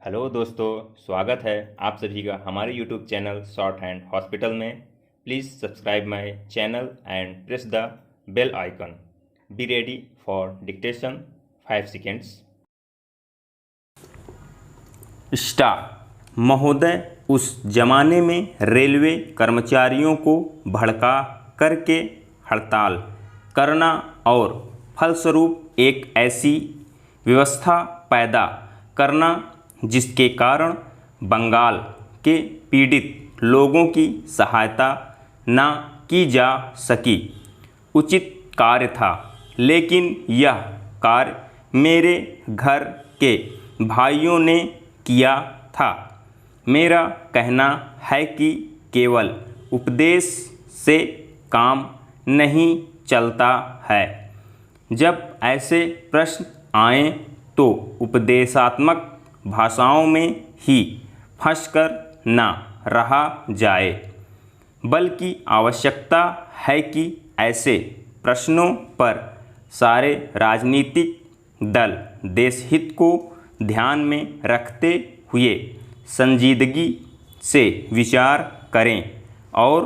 Hello दोस्तों, स्वागत है आप सभी का हमारे YouTube channel short hand hospital में। Please subscribe my channel and press the bell icon. Be ready for dictation 5 seconds. Start. महोदय, उस जमाने में रेलवे कर्मचारियों को भड़का करके हड़ताल करना और फलस्वरूप एक ऐसी व्यवस्था पैदा करना जिसके कारण बंगाल के पीड़ित लोगों की सहायता न की जा सकी, उचित कार्य था। लेकिन यह कार्य मेरे घर के भाइयों ने किया था। मेरा कहना है कि केवल उपदेश से काम नहीं चलता है। जब ऐसे प्रश्न आएं तो उपदेशात्मक भाषाओं में ही फंसकर न रहा जाए, बल्कि आवश्यकता है कि ऐसे प्रश्नों पर सारे राजनीतिक दल देशहित को ध्यान में रखते हुए संजीदगी से विचार करें और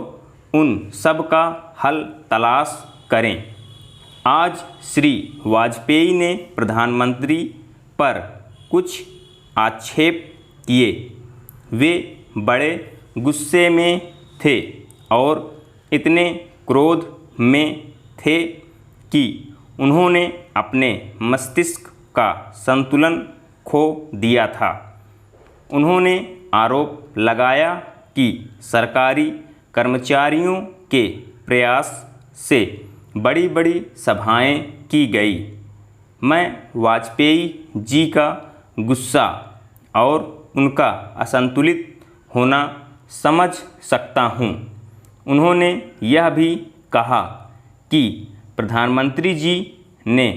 उन सब का हल तलाश करें। आज श्री वाजपेयी ने प्रधानमंत्री पर कुछ आक्षेप किए। वे बड़े गुस्से में थे और इतने क्रोध में थे कि उन्होंने अपने मस्तिष्क का संतुलन खो दिया था। उन्होंने आरोप लगाया कि सरकारी कर्मचारियों के प्रयास से बड़ी बड़ी सभाएं की गई। मैं वाजपेयी जी का गुस्सा और उनका असंतुलित होना समझ सकता हूँ। उन्होंने यह भी कहा कि प्रधानमंत्री जी ने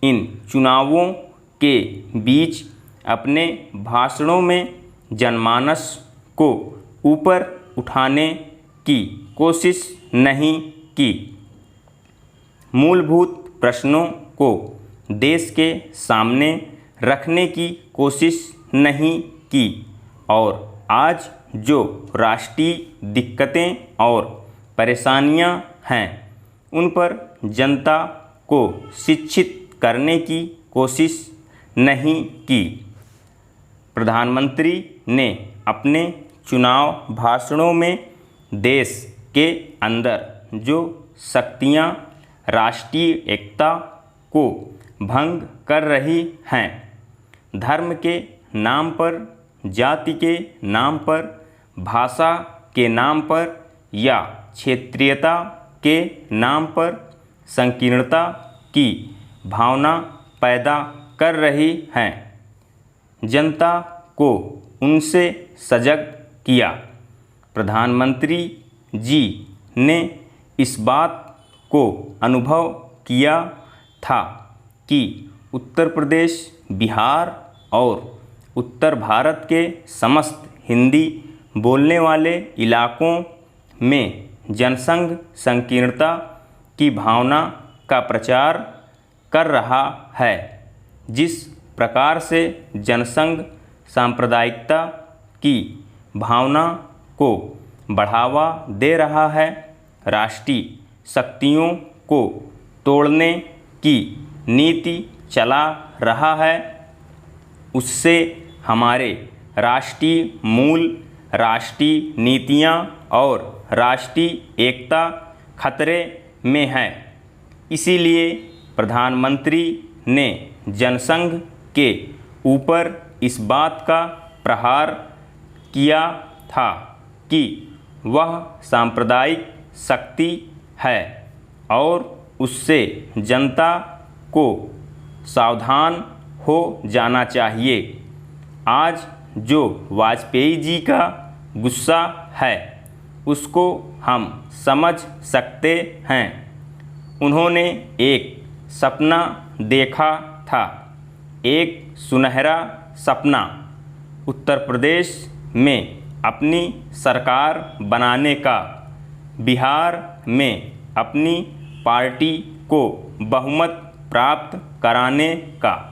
इन चुनावों के बीच अपने भाषणों में जनमानस को ऊपर उठाने की कोशिश नहीं की, मूलभूत प्रश्नों को देश के सामने रखने की कोशिश नहीं की और आज जो राष्ट्रीय दिक्कतें और परेशानियां हैं उन पर जनता को शिक्षित करने की कोशिश नहीं की। प्रधानमंत्री ने अपने चुनाव भाषणों में देश के अंदर जो शक्तियां राष्ट्रीय एकता को भंग कर रही हैं, धर्म के नाम पर, जाति के नाम पर, भाषा के नाम पर या क्षेत्रीयता के नाम पर संकीर्णता की भावना पैदा कर रही हैं, जनता को उनसे सजग किया। प्रधानमंत्री जी ने इस बात को अनुभव किया था कि उत्तर प्रदेश, बिहार और उत्तर भारत के समस्त हिंदी बोलने वाले इलाकों में जनसंघ संकीर्णता की भावना का प्रचार कर रहा है। जिस प्रकार से जनसंघ सांप्रदायिकता की भावना को बढ़ावा दे रहा है, राष्ट्रीय शक्तियों को तोड़ने की नीति चला रहा है, उससे हमारे राष्ट्रीय मूल, राष्ट्रीय नीतियां और राष्ट्रीय एकता खतरे में है। इसीलिए प्रधानमंत्री ने जनसंघ के ऊपर इस बात का प्रहार किया था कि वह सांप्रदायिक शक्ति है और उससे जनता को सावधान हो जाना चाहिए। आज जो वाजपेयी जी का गुस्सा है उसको हम समझ सकते हैं। उन्होंने एक सपना देखा था, एक सुनहरा सपना, उत्तर प्रदेश में अपनी सरकार बनाने का, बिहार में अपनी पार्टी को बहुमत प्राप्त कराने का।